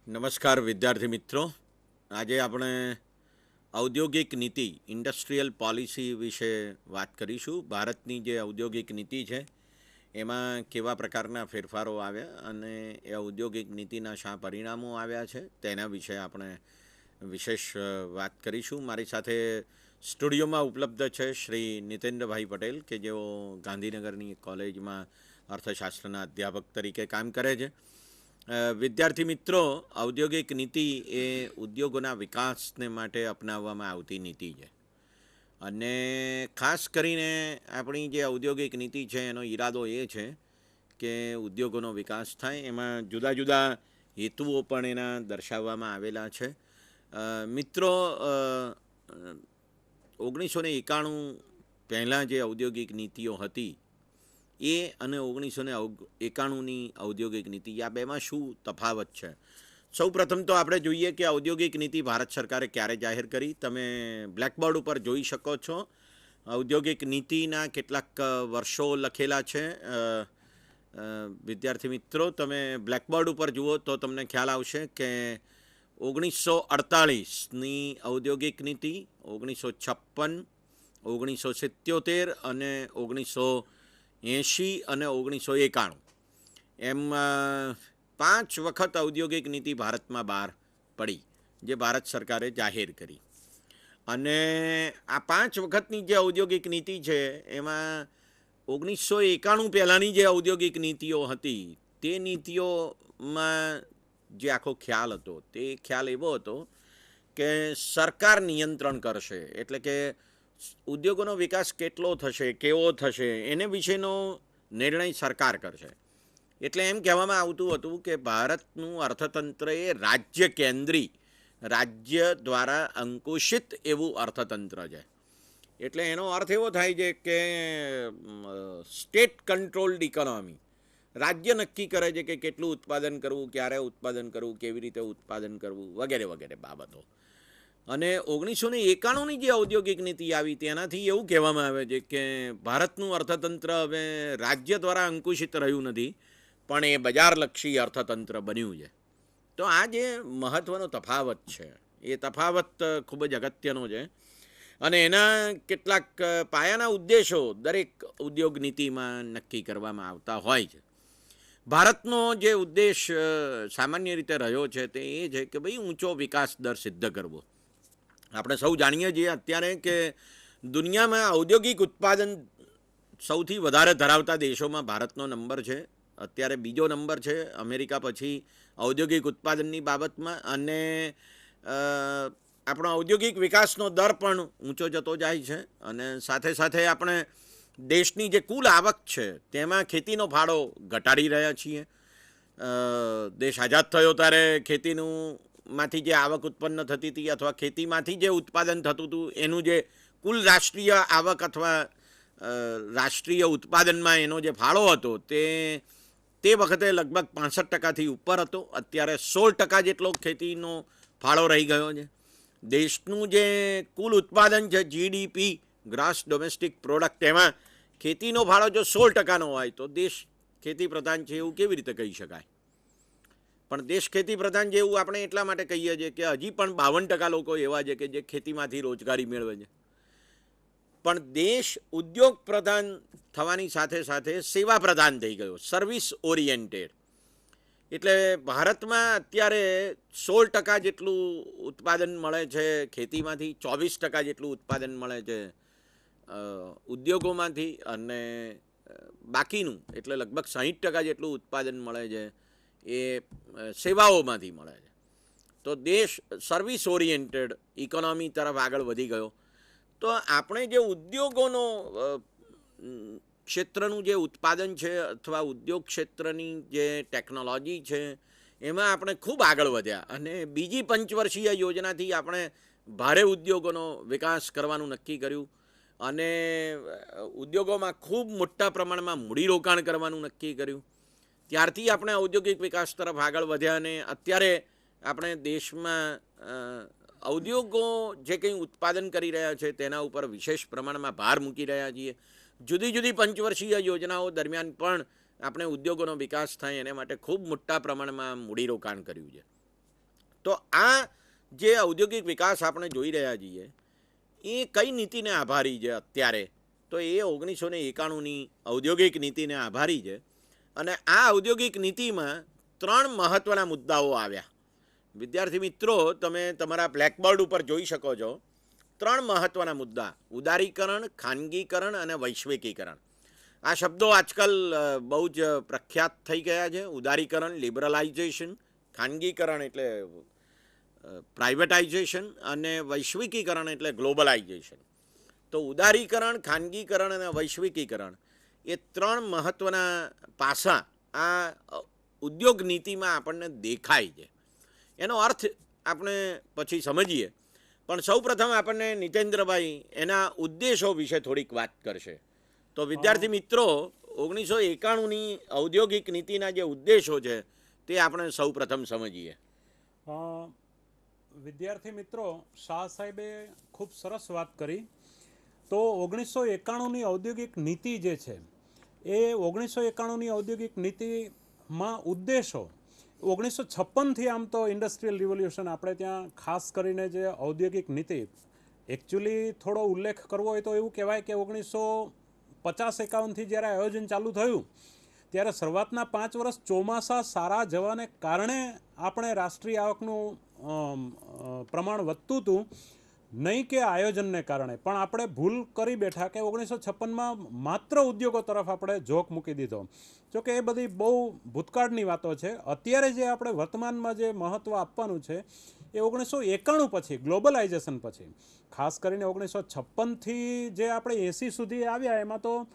નમસ્કાર વિદ્યાર્થી મિત્રો. આજે આપણે ઔદ્યોગિક નીતિ ઇન્ડસ્ટ્રીયલ પોલિસી વિશે વાત કરીશું. ભારતની જે ઔદ્યોગિક નીતિ છે એમાં કેવા પ્રકારના ફેરફારો આવ્યા અને એ ઔદ્યોગિક નીતિના શા પરિણામો આવ્યા છે તેના વિશે આપણે વિશેષ વાત કરીશું. મારી સાથે સ્ટુડિયોમાં ઉપલબ્ધ છે શ્રી નીતેન્દ્રભાઈ પટેલ કે જેઓ ગાંધીનગરની કોલેજમાં અર્થશાસ્ત્રના અધ્યાપક તરીકે કામ કરે છે. વિદ્યાર્થી મિત્રો, ઔદ્યોગિક નીતિ એ ઉદ્યોગોના વિકાસને માટે અપનાવવામાં આવતી નીતિ છે અને ખાસ કરીને આપણી જે ઔદ્યોગિક નીતિ છે એનો ઈરાદો એ છે કે ઉદ્યોગોનો વિકાસ થાય. એમાં જુદા જુદા હેતુઓ પણ એના દર્શાવવામાં આવેલા છે. મિત્રો, 1991 પહેલાં જે ઔદ્યોગિક નીતિઓ હતી એ અને 1991ની ઔદ્યોગિક નીતિ આ બેમાં શું તફાવત છે? સૌ પ્રથમ તો આપણે જોઈએ કે ઔદ્યોગિક નીતિ ભારત સરકારે ક્યારે જાહેર કરી. તમે બ્લેકબોર્ડ ઉપર જોઈ શકો છો. ઔદ્યોગિક નીતિના કેટલાક વર્ષો લખેલા છે. વિદ્યાર્થી મિત્રો, તમે બ્લેકબોર્ડ ઉપર જુઓ તો તમને ખ્યાલ આવશે કે 1948ની ઔદ્યોગિક નીતિ, 1956, 1977 અને 1980 અને 1991 એમ 5 વખત ઔદ્યોગિક નીતિ ભારતમાં બહાર પડી, જે ભારત સરકારે જાહેર કરી. અને આ 5 વખતની જે ઔદ્યોગિક નીતિ છે એમાં 1991 પહેલાંની જે ઔદ્યોગિક નીતિઓ હતી તે નીતિઓમાં જે આખો ખ્યાલ હતો તે ખ્યાલ એવો હતો કે સરકાર નિયંત્રણ કરશે, એટલે કે ઉદ્યોગોનો વિકાસ કેટલો થશે, કેવો થશે એને વિશેનો નિર્ણય સરકાર કરશે. એટલે એમ કહેવામાં આવતું હતું કે ભારતનું અર્થતંત્ર એ રાજ્ય કેન્દ્રી, રાજ્ય દ્વારા અંકુશિત એવું અર્થતંત્ર છે. એટલે એનો અર્થ એવો થાય છે કે સ્ટેટ કંટ્રોલ્ડ ઇકોનોમી. રાજ્ય નક્કી કરે છે કે કેટલું ઉત્પાદન કરવું, ક્યારે ઉત્પાદન કરવું, કેવી રીતે ઉત્પાદન કરવું વગેરે વગેરે બાબતો. અને 1991ની જે ઔદ્યોગિક નીતિ આવી તેનાથી એવું કહેવામાં આવે છે કે ભારતનું અર્થતંત્ર હવે રાજ્ય દ્વારા અંકુશિત રહ્યું નથી, પણ એ બજારલક્ષી અર્થતંત્ર બન્યું છે. તો આ જે મહત્ત્વનો તફાવત છે એ તફાવત ખૂબ જ અગત્યનો છે અને એના કેટલાક પાયાના ઉદ્દેશો દરેક ઉદ્યોગ નીતિમાં નક્કી કરવામાં આવતા હોય છે. ભારતનો જે ઉદ્દેશ સામાન્ય રીતે રહ્યો છે તે એ છે કે ભાઈ ઊંચો વિકાસ દર સિદ્ધ કરવો. આપણે સૌ જાણીએ છીએ અત્યારે કે દુનિયામાં ઔદ્યોગિક ઉત્પાદન સૌથી વધારે ધરાવતા દેશોમાં ભારતનો નંબર છે. અત્યારે બીજો નંબર છે અમેરિકા પછી ઔદ્યોગિક ઉત્પાદનની બાબતમાં. અને આપણો ઔદ્યોગિક વિકાસનો દર પણ ઊંચો જતો જાય છે. અને સાથે સાથે આપણે દેશની જે કુલ આવક છે તેમાં ખેતીનો ફાળો ઘટાડી રહ્યા છીએ. દેશ આઝાદ થયો ત્યારે ખેતીનું માંથી જે આવક ઉત્પન્ન થતી હતી અથવા ખેતીમાંથી જે ઉત્પાદન થતું હતું એનું જે કુલ રાષ્ટ્રીય આવક અથવા રાષ્ટ્રીય ઉત્પાદનમાં એનો જે ફાળો હતો તે વખતે લગભગ 65%થી ઉપર હતો. અત્યારે 16% જેટલો ખેતીનો ફાળો રહી ગયો છે. દેશનું જે કુલ ઉત્પાદન છે જીડીપી, ગ્રોસ ડોમેસ્ટિક પ્રોડક્ટ, એમાં ખેતીનો ફાળો જો 16%નો હોય તો દેશ ખેતી પ્રધાન છે એવું કેવી રીતે કહી શકાય? પણ દેશ ખેતી પ્રધાન છે એવું આપણે એટલા માટે કહીએ છીએ કે હજી પણ 52% લોકો એવા છે કે જે ખેતીમાંથી રોજગારી મેળવે છે. પણ દેશ ઉદ્યોગ પ્રધાન થવાની સાથે સાથે સેવા પ્રધાન થઈ ગયો, સર્વિસ ઓરિએન્ટેડ. એટલે ભારતમાં અત્યારે 16% જેટલું ઉત્પાદન મળે છે ખેતીમાંથી, 24% જેટલું ઉત્પાદન મળે છે ઉદ્યોગોમાંથી, અને બાકીનું એટલે લગભગ 60% જેટલું ઉત્પાદન મળે છે એ સેવાઓમાંથી મળે છે. તો દેશ સર્વિસ ઓરિએન્ટેડ ઇકોનોમી તરફ આગળ વધી ગયો. તો આપણે જે ઉદ્યોગોનો ક્ષેત્રનું જે ઉત્પાદન છે અથવા ઉદ્યોગ ક્ષેત્રની જે ટેકનોલોજી છે એમાં આપણે ખૂબ આગળ વધ્યા અને બીજી પંચવર્ષીય યોજનાથી આપણે ભારે ઉદ્યોગોનો વિકાસ કરવાનું નક્કી કર્યું અને ઉદ્યોગોમાં ખૂબ મોટા પ્રમાણમાં મૂડીરોકાણ કરવાનું નક્કી કર્યું. ત્યારથી આપણે ઔદ્યોગિક વિકાસ તરફ આગળ વધ્યા અને અત્યારે આપણે દેશમાં ઔદ્યોગો જે કંઈ ઉત્પાદન કરી રહ્યા છે તેના ઉપર વિશેષ પ્રમાણમાં ભાર મૂકી રહ્યા છીએ. જુદી જુદી પંચવર્ષીય યોજનાઓ દરમિયાન પણ આપણે ઉદ્યોગોનો વિકાસ થાય એને માટે ખૂબ મોટા પ્રમાણમાં મૂડીરોકાણ કર્યું છે. તો આ જે ઔદ્યોગિક વિકાસ આપણે જોઈ રહ્યા છીએ એ કઈ નીતિને આભારી છે અત્યારે? તો એ 1991ની ઔદ્યોગિક નીતિને આભારી છે. અને આ ઔદ્યોગિક નીતિમાં 3 મહત્ત્વના મુદ્દાઓ આવ્યા. વિદ્યાર્થી મિત્રો, તમે તમારા બ્લેકબોર્ડ ઉપર જોઈ શકો છો 3 મહત્ત્વના મુદ્દા: ઉદારીકરણ, ખાનગીકરણ અને વૈશ્વિકીકરણ. આ શબ્દો આજકાલ બહુ જ પ્રખ્યાત થઈ ગયા છે. ઉદારીકરણ, લિબરલાઇઝેશન; ખાનગીકરણ એટલે પ્રાઇવેટાઇઝેશન; અને વૈશ્વિકીકરણ એટલે ગ્લોબલાઇઝેશન. તો ઉદારીકરણ, ખાનગીકરણ અને વૈશ્વિકીકરણ એ 3 મહત્ત્વના પાસા આ ઉદ્યોગ નીતિમાં આપણને દેખાય છે. એનો અર્થ આપણે પછી સમજીએ, પણ સૌપ્રથમ આપણને નીતેન્દ્રભાઈ એના ઉદ્દેશો વિશે થોડીક વાત કરશે. તો વિદ્યાર્થી મિત્રો, 1991ની ઔદ્યોગિક નીતિના જે ઉદ્દેશો છે તે આપણે સૌપ્રથમ સમજીએ. વિદ્યાર્થી મિત્રો, શાહ સાહેબે ખૂબ સરસ વાત કરી. તો 1991ની ઔદ્યોગિક નીતિ જે છે એ 1991ની ઔદ્યોગિક નીતિમાં ઉદ્દેશો 1956થી, આમ તો ઇન્ડસ્ટ્રીયલ રિવોલ્યુશન આપણે ત્યાં ખાસ કરીને જે ઔદ્યોગિક નીતિ, એકચ્યુઅલી થોડો ઉલ્લેખ કરવો હોય તો એવું કહેવાય કે 1950-51થી જ્યારે આયોજન ચાલુ થયું ત્યારે શરૂઆતના 5 વર્ષ ચોમાસા સારા જવાને કારણે આપણે રાષ્ટ્રીય આવકનું પ્રમાણ વધતું હતું, નહીં કે આયોજનને કારણે. પણ આપણે ભૂલ કરી બેઠા કે 1956માં માત્ર ઉદ્યોગો તરફ આપણે ઝોક મૂકી દીધો. જોકે એ બધી બહુ ભૂતકાળની વાતો છે. અત્યારે જે આપણે વર્તમાનમાં જે મહત્ત્વ આપવાનું છે એ 1991 પછી, ગ્લોબલાઇઝેશન પછી, ખાસ કરીને 1956થી જે આપણે 80 સુધી આવ્યા એમાં તો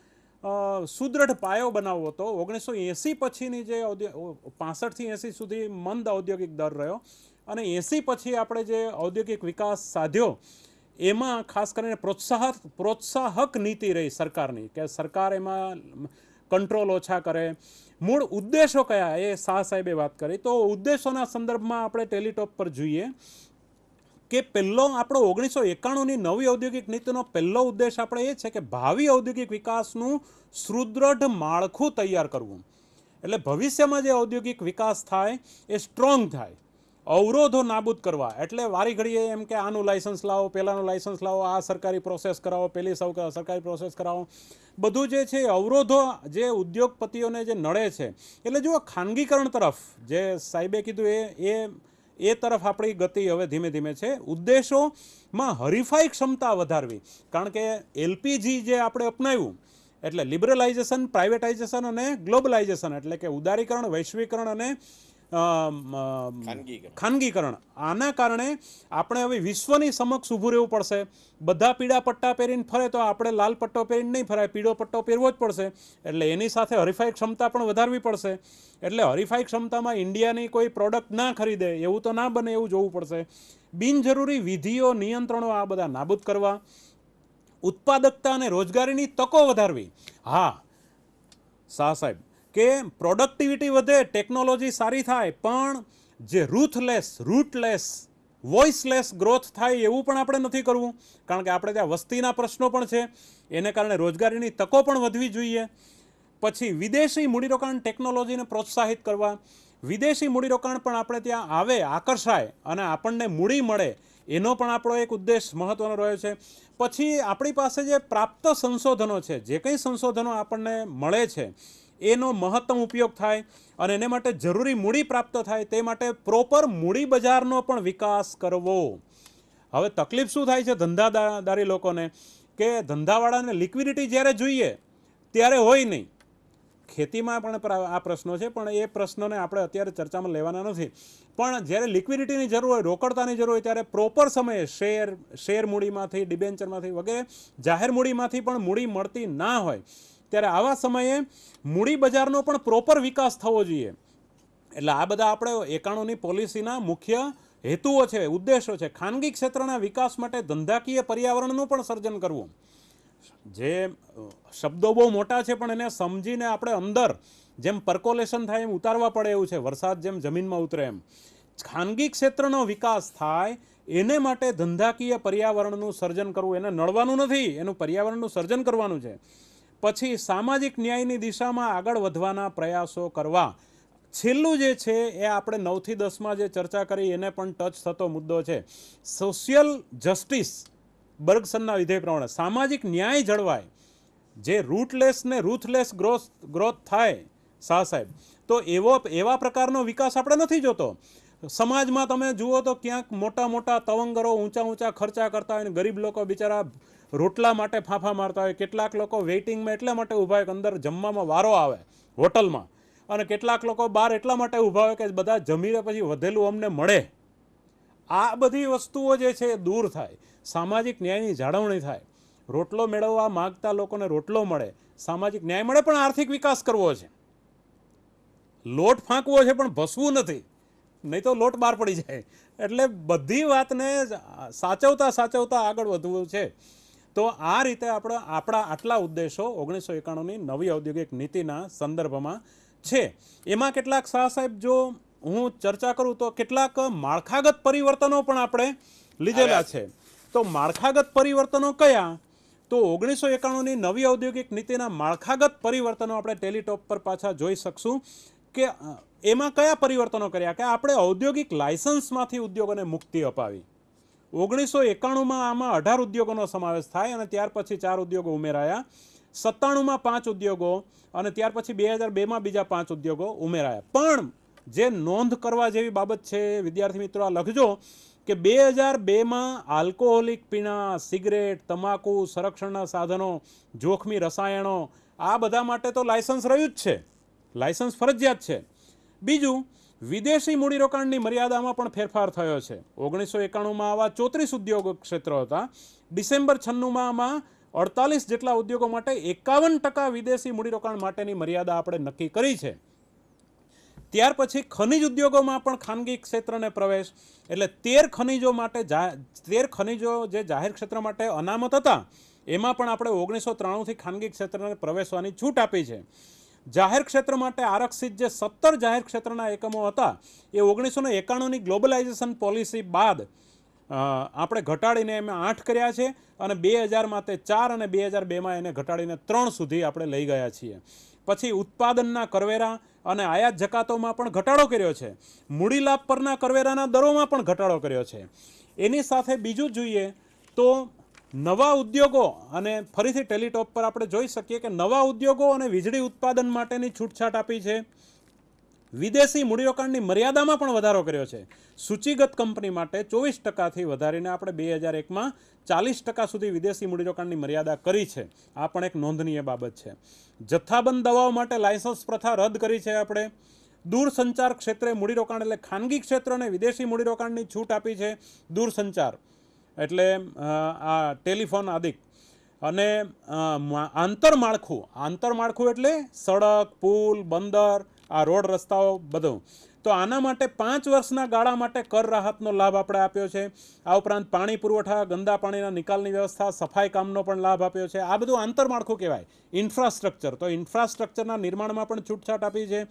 સુદૃઢ પાયો બનાવવો હતો. 1980 પછીની જે 65થી 80 સુધી મંદ ઔદ્યોગિક દર રહ્યો, અને 80 પછી આપણે જે ઔદ્યોગિક વિકાસ સાધ્યો એમાં ખાસ કરીને પ્રોત્સાહક નીતિ રહી સરકારની, કે સરકાર એમાં કંટ્રોલ ઓછા કરે. મૂળ ઉદ્દેશો કયા એ શાહ સાહેબે વાત કરી. તો ઉદ્દેશોના સંદર્ભમાં આપણે ટેલિટોપ પર જોઈએ કે પહેલો આપણો 1991ની નવી ઔદ્યોગિક નીતિનો પહેલો ઉદ્દેશ આપણે એ છે કે ભાવિ ઔદ્યોગિક વિકાસનું સુદૃઢ માળખું તૈયાર કરવું. એટલે ભવિષ્યમાં જે ઔદ્યોગિક વિકાસ થાય એ સ્ટ્રોંગ થાય. અવરોધો નાબૂદ કરવા, એટલે વારી ઘડીએ એમ કે આનું લાઇસન્સ લાવો, પહેલાંનું લાઇસન્સ લાવો, આ સરકારી પ્રોસેસ કરાવો, પેલી સરકારી પ્રોસેસ કરાવો, બધું જે છે અવરોધો જે ઉદ્યોગપતિઓને જે નડે છે. એટલે જુઓ, ખાનગીકરણ તરફ જે સાહેબે કીધું એ તરફ આપણી ગતિ હવે ધીમે ધીમે છે. ઉદ્દેશોમાં હરીફાઈ ક્ષમતા વધારવી, કારણ કે એલપીજી જે આપણે અપનાવ્યું એટલે લિબરલાઇઝેશન, પ્રાઇવેટાઇઝેશન અને ગ્લોબલાઇઝેશન, એટલે કે ઉદારીકરણ, વૈશ્વિકરણ અને ખાનગીકરણ, આના કારણે આપણે હવે વિશ્વની સમક્ષ ઊભું રહેવું પડશે. બધા પીળા પટ્ટા પહેરીને ફરે તો આપણે લાલ પટ્ટો પહેરીને નહીં ફરાય, પીળો પટ્ટો પહેરવો જ પડશે. એટલે એની સાથે હરીફાઈ ક્ષમતા પણ વધારવી પડશે. એટલે હરીફાઈ ક્ષમતામાં ઇન્ડિયાની કોઈ પ્રોડક્ટ ના ખરીદે એવું તો ના બને, એવું જોવું પડશે. બિનજરૂરી વિધિઓ, નિયંત્રણો આ બધા નાબૂદ કરવા. ઉત્પાદકતા અને રોજગારીની તકો વધારવી. હા શાહ સાહેબ, કે પ્રોડક્ટિવિટી વધે, ટેકનોલોજી સારી થાય, પણ જે રૂટલેસ, વોઇસલેસ ગ્રોથ થાય એવું પણ આપણે નથી કરવું. કારણ કે આપણે ત્યાં વસ્તીના પ્રશ્નો પણ છે, એને કારણે રોજગારીની તકો પણ વધવી જોઈએ. પછી વિદેશી મૂડીરોકાણ, ટેકનોલોજીને પ્રોત્સાહિત કરવા. વિદેશી મૂડીરોકાણ પણ આપણે ત્યાં આવે, આકર્ષાય અને આપણને મૂડી મળે, એનો પણ આપણો એક ઉદ્દેશ મહત્ત્વનો રહ્યો છે. પછી આપણી પાસે જે પ્રાપ્ત સંશોધનો છે, જે કંઈ સંશોધનો આપણને મળે છે એનો મહત્તમ ઉપયોગ થાય અને એને માટે જરૂરી મૂડી પ્રાપ્ત થાય, તે માટે પ્રોપર મૂડી બજારનો પણ વિકાસ કરવો. હવે તકલીફ શું થાય છે ધંધાદારી લોકોને, કે ધંધાવાળાને લિક્વિડિટી જ્યારે જોઈએ ત્યારે હોય નહીં. ખેતીમાં પણ આ પ્રશ્નો છે, પણ એ પ્રશ્નોને આપણે અત્યારે ચર્ચામાં લેવાના નથી. પણ જ્યારે લિક્વિડિટીની જરૂર હોય, રોકડતાની જરૂર હોય, ત્યારે પ્રોપર સમયે શેર મૂડીમાંથી, ડિબેન્ચરમાંથી વગેરે જાહેર મૂડીમાંથી પણ મૂડી મળતી ના હોય, ત્યારે આવા સમયે મૂડી બજારનો પણ પ્રોપર વિકાસ થવો જોઈએ. એટલે આ બધા આપણે 91ની પોલિસીના મુખ્ય હેતુઓ છે, ઉદ્દેશો છે. ખાનગી ક્ષેત્રના વિકાસ માટે ધંધાકીય પર્યાવરણનું પણ સર્જન કરવું. જે શબ્દો બહુ મોટા છે, પણ એને સમજીને આપણે અંદર જેમ પર્કોલેશન થાય એમ ઉતારવા પડે એવું છે, વરસાદ જેમ જમીનમાં ઉતરે એમ. ખાનગી ક્ષેત્રનો વિકાસ થાય એને માટે ધંધાકીય પર્યાવરણનું સર્જન કરવું. એને નડવાનું નથી, એનું પર્યાવરણનું સર્જન કરવાનું છે. પછી સામાજિક ન્યાયની દિશામાં આગળ વધવાના પ્રયાસો કરવા. છેલ્લું જે છે એ આપણે 9 થી 10માં જે ચર્ચા કરી એને પણ ટચ થતો મુદ્દો છે. સોશિયલ જસ્ટિસ, બર્ગસનના વિધેય પ્રમાણે સામાજિક ન્યાય જળવાય, જે રૂટલેસ ને રૂથલેસ ગ્રોથ થાય શાહ સાહેબ, તો એવા પ્રકારનો વિકાસ આપણે નથી જોતો. સમાજમાં તમે જુઓ તો ક્યાંક મોટા મોટા તવંગરો ઊંચા ખર્ચા કરતા હોય ને ગરીબ લોકો બિચારા રોટલા માટે ફાંફા મારતા હોય. કેટલાક લોકો વેઇટિંગમાં એટલા માટે ઊભા હોય કે અંદર જમવામાં વારો આવે હોટલમાં, અને કેટલાક લોકો બહાર એટલા માટે ઊભા હોય કે બધા જમીને પછી વધેલું અમને મળે. આ બધી વસ્તુઓ જે છે એ દૂર થાય, સામાજિક ન્યાયની જાળવણી થાય, રોટલો મેળવવા માગતા લોકોને રોટલો મળે, સામાજિક ન્યાય મળે, પણ આર્થિક વિકાસ કરવો છે. લોટ ફાંકવો છે પણ ભસવું નથી, નહીં તો લોટ બહાર પડી જાય. એટલે બધી વાતને સાચવતા આગળ વધવું છે. તો આ રીતે આપણા આટલા ઉદ્દેશો 1991ની નવી ઔદ્યોગિક નીતિના સંદર્ભમાં છે. એમાં કેટલાક શાહ સાહેબ, જો હું ચર્ચા કરું તો કેટલાક માળખાગત પરિવર્તનો પણ આપણે લીધેલા છે. તો માળખાગત પરિવર્તનો કયા? તો 1991ની નવી ઔદ્યોગિક નીતિના માળખાગત પરિવર્તનો આપણે ટેલિટોપ પર પાછા જોઈ શકશું કે એમાં કયા પરિવર્તનો કર્યા. કે આપણે ઔદ્યોગિક લાયસન્સમાંથી ઉદ્યોગોને મુક્તિ અપાવી. 1991માં આમાં 18 ઉદ્યોગોનો સમાવેશ થાય અને ત્યાર પછી 4 ઉદ્યોગો ઉમેરાયા. 97માં 5 ઉદ્યોગો અને ત્યાર પછી 2002માં બીજા 5 ઉદ્યોગો ઉમેરાયા. પણ જે નોંધ કરવા જેવી બાબત છે, વિદ્યાર્થી મિત્રો આ લખજો કે 2002માં આલ્કોહોલિક પીણા, સિગરેટ, તમાકુ, સંરક્ષણના સાધનો, જોખમી રસાયણો, આ બધા માટે તો લાયસન્સ રહ્યું જ છે, લાયસન્સ ફરજિયાત છે. બીજું, વિદેશી મૂડીરોકાણની મર્યાદામાં પણ ફેરફાર થયો છે. 1991માં આવા 34 ઉદ્યોગ ક્ષેત્રો હતા. ડિસેમ્બર 96માં આમાં 48 જેટલા ઉદ્યોગો માટે 51% વિદેશી મૂડીરોકાણ માટેની મર્યાદા આપણે નક્કી કરી છે. ત્યાર પછી ખનિજ ઉદ્યોગોમાં પણ ખાનગી ક્ષેત્રને પ્રવેશ, એટલે 13 ખનિજો માટે 13 ખનિજો જે જાહેર ક્ષેત્ર માટે અનામત હતા એમાં પણ આપણે 1993થી ખાનગી ક્ષેત્રને પ્રવેશવાની છૂટ આપી છે. જાહેર ક્ષેત્ર માટે આરક્ષિત જે 17 જાહેર ક્ષેત્રના એકમો હતા એ 1991ની ગ્લોબલાઇઝેશન પોલિસી બાદ આપણે ઘટાડીને એમાં 8 કર્યા છે અને 2000માં તે 4 અને 2002માં એને ઘટાડીને 3 સુધી આપણે લઈ ગયા છીએ. પછી ઉત્પાદનના કરવેરા અને આયાત જકાતોમાં પણ ઘટાડો કર્યો છે. મૂડી લાભ પરના કરવેરાના દરોમાં પણ ઘટાડો કર્યો છે. એની સાથે બીજું જોઈએ તો નવા ઉદ્યોગો, અને ફરીથી ટેલિટોપ પર આપણે જોઈ શકીએ કે નવા ઉદ્યોગો અને વીજળી ઉત્પાદન માટેની છૂટછાટ આપી છે. વિદેશી મૂડીરોકાણની મર્યાદામાં પણ વધારો કર્યો છે. સૂચિગત કંપની માટે 24%થી વધારીને આપણે 2001માં 40% સુધી વિદેશી મૂડીરોકાણની મર્યાદા કરી છે. આ પણ એક નોંધનીય બાબત છે. જથ્થાબંધ દવાઓ માટે લાયસન્સ પ્રથા રદ કરી છે આપણે. દૂરસંચાર ક્ષેત્રે મૂડીરોકાણ, એટલે ખાનગી ક્ષેત્રને વિદેશી મૂડીરોકાણની છૂટ આપી છે. દૂરસંચાર એટલે આ ટેલિફોન આદિ. અને આંતરમાળખું એટલે સડક, પુલ, બંદર, આ રોડ રસ્તાઓ બધું. તો આના માટે 5 વર્ષના ગાળા માટે કર રાહતનો લાભ આપણે આપ્યો છે. આ ઉપરાંત પાણી પુરવઠા, ગંદા પાણીના નિકાલની વ્યવસ્થા, સફાઈ કામનો પણ લાભ આપ્યો છે. આ બધું આંતરમાળખું કહેવાય. ઇન્ફ્રાસ્ટ્રક્ચર, તો ઇન્ફ્રાસ્ટ્રક્ચરના નિર્માણમાં પણ છૂટછાટ આપી છે.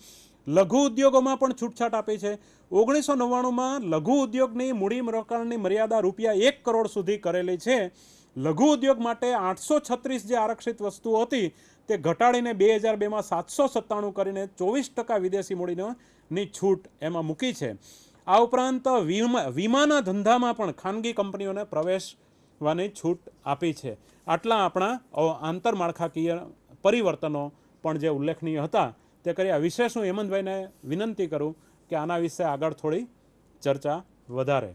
લઘુ ઉદ્યોગોમાં પણ છૂટછાટ આપી છે. 1999માં લઘુ ઉદ્યોગની મૂડી રોકાણની મર્યાદા ₹1 કરોડ સુધી કરેલી છે. લઘુ ઉદ્યોગ માટે 836 જે આરક્ષિત વસ્તુઓ હતી તે ઘટાડીને 2002માં 797 કરીને 24% વિદેશી મૂડીની છૂટ એમાં મૂકી છે. આ ઉપરાંત વીમાના ધંધામાં પણ ખાનગી કંપનીઓને પ્રવેશવાની છૂટ આપી છે. આટલા આપણા આંતરમાળખાકીય પરિવર્તનો પણ જે ઉલ્લેખનીય હતા તે કર્યા. વિશેષ હું હેમંતભાઈને વિનંતી કરું કે આના વિશે આગળ થોડી ચર્ચા વધારે.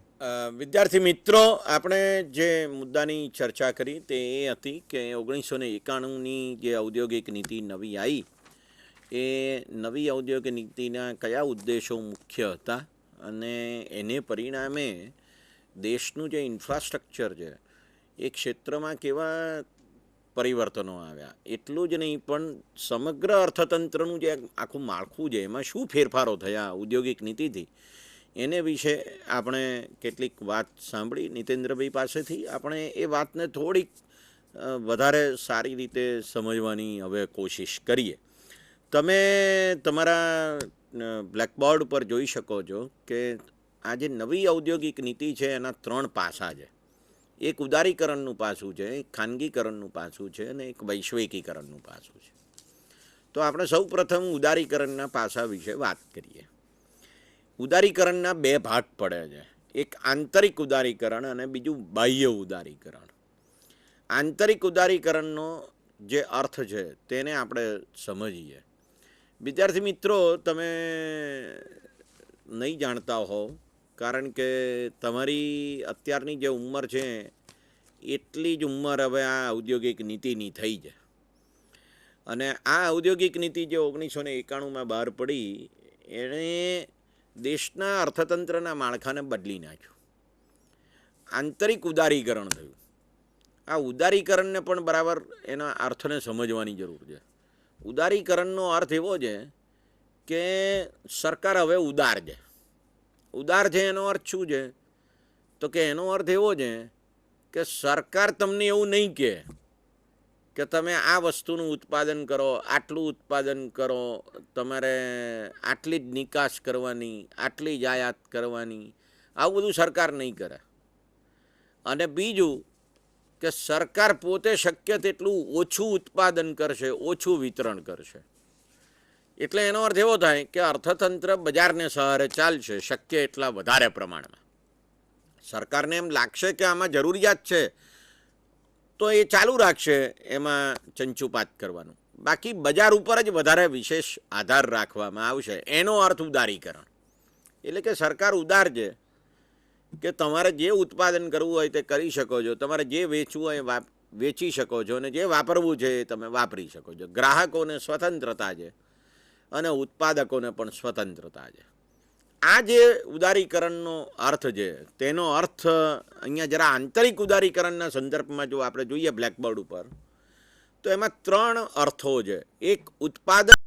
વિદ્યાર્થી મિત્રો, આપણે જે મુદ્દાની ચર્ચા કરી તે એ હતી કે 1991ની જે ઔદ્યોગિક નીતિ નવી આવી એ નવી ઔદ્યોગિક નીતિના કયા ઉદ્દેશો મુખ્ય હતા અને એને પરિણામે દેશનું જે ઇન્ફ્રાસ્ટ્રક્ચર છે એ ક્ષેત્રમાં કેવા પરિવર્તનો આવ્યા. એટલું જ નહીં પણ સમગ્ર અર્થતંત્રનું જે આખું માળખું છે એમાં શું ફેરફારો થયા ઔદ્યોગિક નીતિથી, એને વિશે આપણે કેટલીક વાત સાંભળી નીતેન્દ્રભાઈ પાસેથી. આપણે એ વાતને થોડીક વધારે સારી રીતે સમજવાની હવે કોશિશ કરીએ. તમે તમારા બ્લેકબોર્ડ પર જોઈ શકો છો કે આ જે નવી ઔદ્યોગિક નીતિ છે એના 3 પાસા છે. એક ઉદારીકરણનું પાસું છે, એક ખાનગીકરણનું પાસું છે અને એક વૈશ્વિકીકરણનું પાસું છે. તો આપણે સૌ પ્રથમ ઉદારીકરણના પાસા વિશે વાત કરીએ. ઉદારીકરણના બે ભાગ પડે છે, એક આંતરિક ઉદારીકરણ અને બીજું બાહ્ય ઉદારીકરણ. આંતરિક ઉદારીકરણનો જે અર્થ છે તેને આપણે સમજીએ. વિદ્યાર્થી મિત્રો, તમે નહીં જાણતા હો, કારણ કે તમારી અત્યારની જે ઉંમર છે એટલી જ ઉંમર હવે આ ઔદ્યોગિક નીતિની થઈ છે. અને આ ઔદ્યોગિક નીતિ જે 1991માં બહાર પડી એણે દેશના અર્થતંત્રના માળખાને બદલી નાખ્યું. આંતરિક ઉદારીકરણ થયું. આ ઉદારીકરણને પણ બરાબર એના અર્થને સમજવાની જરૂર છે. ઉદારીકરણનો અર્થ એવો છે કે સરકાર હવે ઉદાર છે. ઉદાર છે એનો અર્થ શું છે? તો કે એનો અર્થ એવો છે કે સરકાર તમને એવું નહીં કહે કે તમે આ વસ્તુનું ઉત્પાદન કરો, આટલું ઉત્પાદન કરો, તમારે આટલી જ નિકાસ કરવાની, આટલી જ આયાત કરવાની, આવું બધું સરકાર નહીં કરે. અને બીજું કે સરકાર પોતે શક્ય તેટલું ઓછું ઉત્પાદન કરશે, ઓછું વિતરણ કરશે. એટલે એનો અર્થ એવો થાય કે અર્થતંત્ર બજારને સહારે ચાલશે શક્ય એટલા વધારે પ્રમાણમાં. સરકારને એમ લાગશે કે આમાં જરૂરિયાત છે તો એ ચાલુ રાખશે એમાં ચંચુપાત કરવાનું. બાકી બજાર ઉપર જ વધારે વિશેષ આધાર રાખવામાં આવશે. એનો અર્થ ઉદારીકરણ. એટલે કે સરકાર ઉદાર છે કે તમારે જે ઉત્પાદન કરવું હોય તે કરી શકો છો, તમારે જે વેચવું હોય વેચી શકો છો, અને જે વાપરવું છે એ તમે વાપરી શકો છો. ગ્રાહકોને સ્વતંત્રતા છે અને ઉત્પાદકોને પણ સ્વતંત્રતા છે. આ જે ઉદારીકરણનો અર્થ છે તેનો અર્થ અહીંયા જરા આંતરિક ઉદારીકરણના સંદર્ભમાં જો આપણે જોઈએ બ્લેકબોર્ડ ઉપર, તો એમાં ત્રણ અર્થો છે. એક ઉત્પાદન